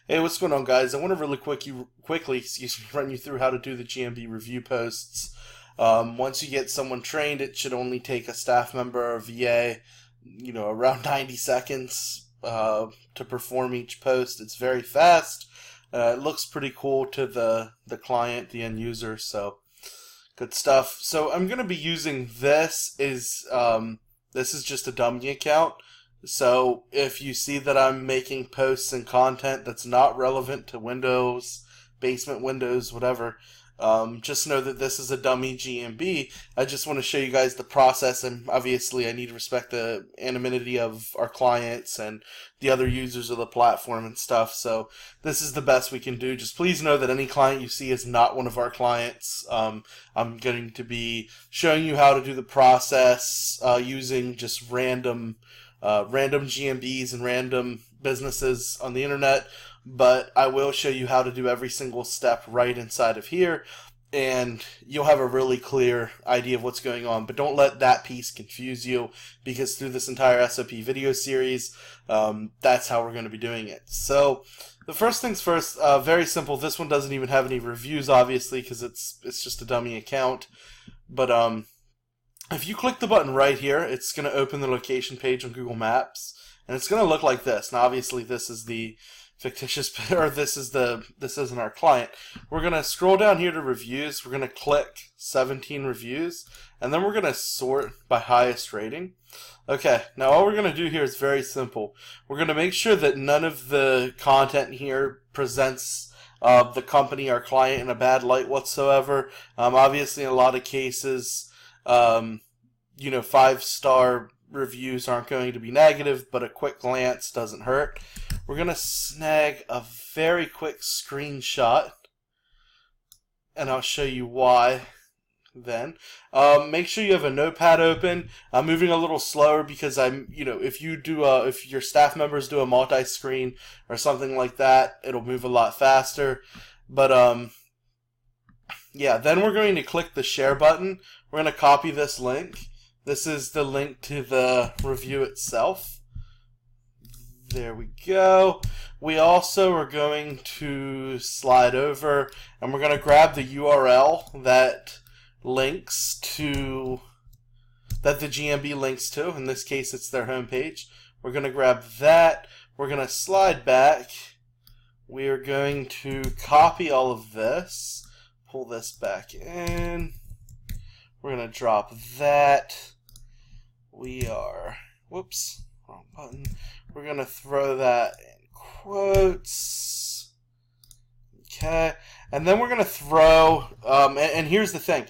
Hey, what's going on, guys? I want to really quickly, run you through how to do the GMB review posts. Once you get someone trained, it should only take a staff member or VA, around 90 seconds to perform each post. It's very fast. It looks pretty cool to the client, the end user. So good stuff. So I'm going to be using this is just a dummy account. So if you see that I'm making posts and content that's not relevant to Windows, basement Windows, whatever, just know that this is a dummy GMB. I just want to show you guys the process, and obviously I need to respect the anonymity of our clients and the other users of the platform and stuff. So this is the best we can do. Just please know that any client you see is not one of our clients. I'm going to be showing you how to do the process using just random GMBs and random businesses on the internet, but I will show you how to do every single step right inside of here, and you'll have a really clear idea of what's going on. But don't let that piece confuse you, because through this entire SOP video series, that's how we're going to be doing it. So the first things first, very simple. This one doesn't even have any reviews, obviously, because it's just a dummy account, but if you click the button right here, it's going to open the location page on Google Maps, and it's going to look like this. Now, obviously, this is the fictitious, or this isn't our client. We're going to scroll down here to reviews. We're going to click 17 reviews, and then we're going to sort by highest rating. Okay, now all we're going to do here is very simple. We're going to make sure that none of the content here presents the company, our client, in a bad light whatsoever. Obviously, in a lot of cases, 5-star reviews aren't going to be negative, but a quick glance doesn't hurt. We're going to snag a very quick screenshot, and I'll show you why then. Make sure you have a notepad open. I'm moving a little slower because if your staff members do a multi-screen or something like that, it'll move a lot faster. But yeah, then we're going to click the share button. We're going to copy this link. This is the link to the review itself. There we go. We also are going to slide over, and we're going to grab the URL that the GMB links to. In this case, it's their homepage. We're going to grab that. We're going to slide back. We are going to copy all of this. Pull this back in. We're going to drop that. Whoops, wrong button. We're going to throw that in quotes. Okay. And then we're going to throw, and here's the thing.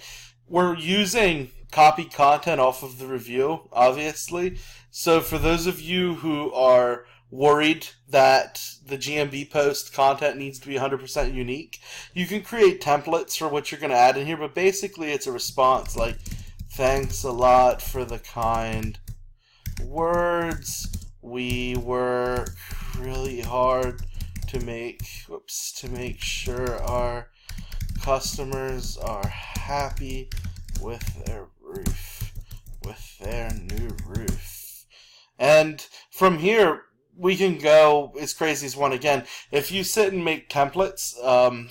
We're using copied content off of the review, obviously. So for those of you who are worried that the GMB post content needs to be 100% unique, you can create templates for what you're going to add in here, but basically it's a response like, thanks a lot for the kind words. We work really hard to make sure our customers are happy with their new roof. And from here, we can go as crazy as one again. If you sit and make templates,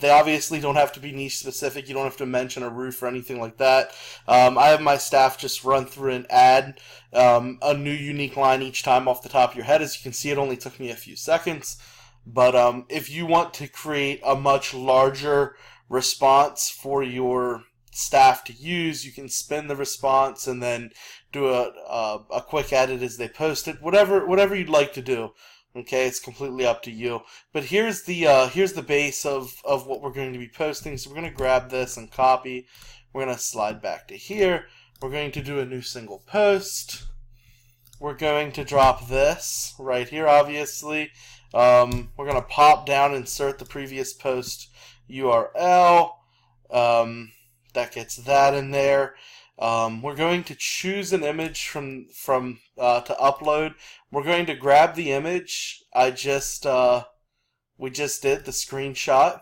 they obviously don't have to be niche specific. You don't have to mention a roof or anything like that. I have my staff just run through and add a new unique line each time off the top of your head. As you can see, it only took me a few seconds. But if you want to create a much larger response for your staff to use, you can spin the response and then do a quick edit as they post it. Whatever you'd like to do. Okay, it's completely up to you. But here's the base of what we're going to be posting. So we're going to grab this and copy. We're going to slide back to here. We're going to do a new single post. We're going to drop this right here, obviously. We're going to pop down, insert the previous post URL. That gets that in there. We're going to choose an image to upload. We're going to grab the image we just did, the screenshot.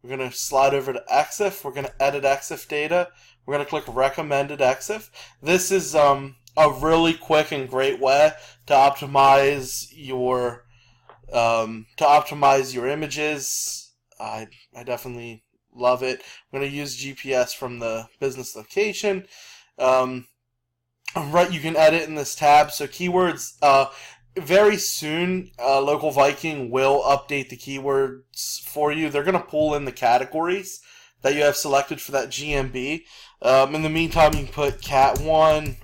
We're going to slide over to EXIF. We're going to edit EXIF data. We're going to click recommended EXIF. This is a really quick and great way to optimize your to optimize your images. I definitely love it. I'm going to use GPS from the business location. Right, you can edit in this tab. So keywords, very soon, Local Viking will update the keywords for you. They're going to pull in the categories that you have selected for that GMB. In the meantime, you can put cat 1,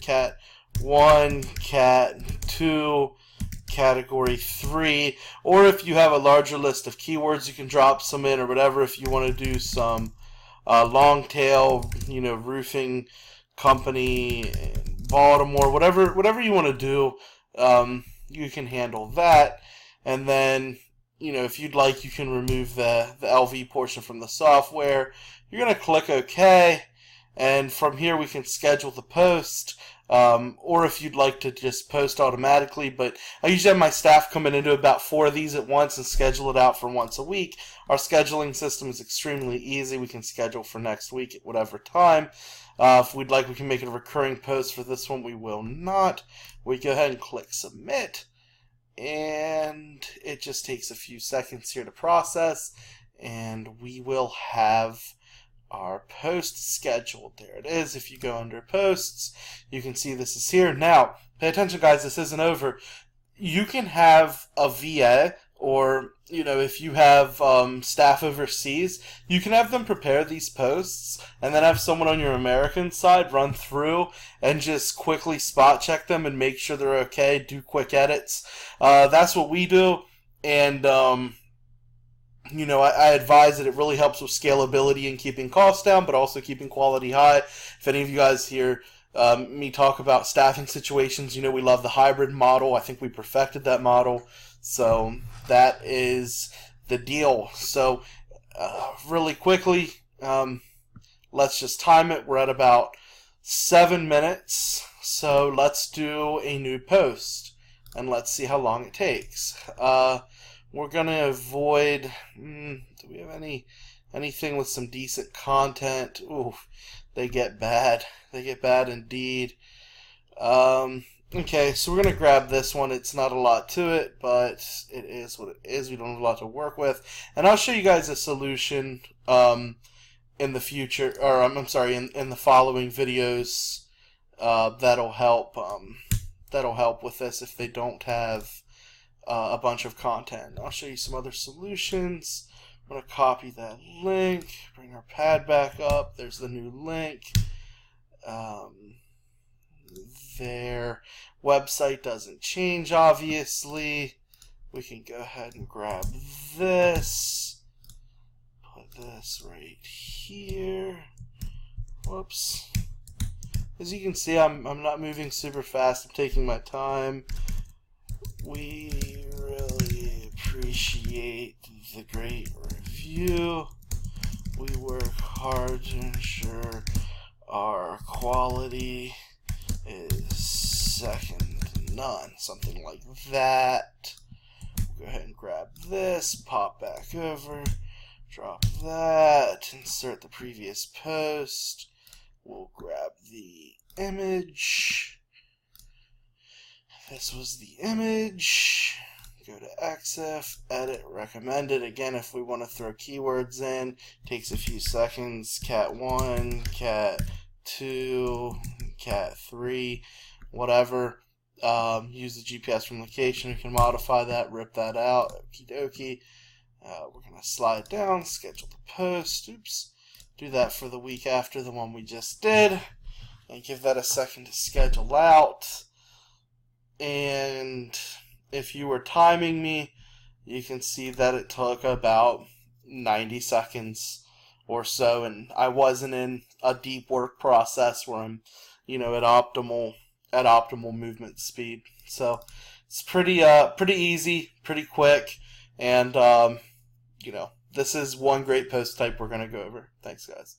cat 1, cat 2, category 3, or if you have a larger list of keywords, you can drop some in or whatever. If you want to do some long tail, roofing company, Baltimore, whatever you want to do, you can handle that. And then, if you'd like, you can remove the LV portion from the software. You're going to click OK, and from here we can schedule the post. Or if you'd like to just post automatically, but I usually have my staff come in and do about 4 of these at once and schedule it out for once a week. Our scheduling system is extremely easy. We can schedule for next week at whatever time. If we'd like, we can make it a recurring post. For this one, we will not. We go ahead and click submit, and it just takes a few seconds here to process, and we will have our post scheduled. There it is. If you go under posts, you can see this is here. Now, pay attention, guys, this isn't over. You can have a VA, or if you have staff overseas, you can have them prepare these posts and then have someone on your American side run through and just quickly spot check them and make sure they're okay, do quick edits. That's what we do, and I advise that it really helps with scalability and keeping costs down, but also keeping quality high. If any of you guys hear me talk about staffing situations, we love the hybrid model. I think we perfected that model. So that is the deal. So really quickly, let's just time it. We're at about 7 minutes. So let's do a new post, and let's see how long it takes. We're gonna avoid. Do we have anything with some decent content? Ooh, they get bad. They get bad indeed. Okay, so we're gonna grab this one. It's not a lot to it, but it is what it is. We don't have a lot to work with, and I'll show you guys a solution in the future, or I'm sorry, in the following videos that'll help. That'll help with this if they don't have a bunch of content. I'll show you some other solutions. I'm going to copy that link, bring our pad back up. There's the new link. Their website doesn't change, obviously. We can go ahead and grab this. Put this right here. Whoops. As you can see, I'm not moving super fast. I'm taking my time. We really appreciate the great review. We work hard to ensure our quality is second to none. Something like that. Go ahead and grab this, pop back over, drop that, insert the previous post. We'll grab the image. This was the image. Go to EXIF, edit, recommended. Again, if we want to throw keywords in, takes a few seconds. Cat 1, cat 2, cat 3, whatever. Use the GPS from location. We can modify that, rip that out. Okie dokie. We're going to slide down, schedule the post. Oops. Do that for the week after the one we just did. And give that a second to schedule out. And if you were timing me, you can see that it took about 90 seconds or so, and I wasn't in a deep work process where I'm, at optimal movement speed. So it's pretty easy, pretty quick, and this is one great post type we're gonna go over. Thanks, guys.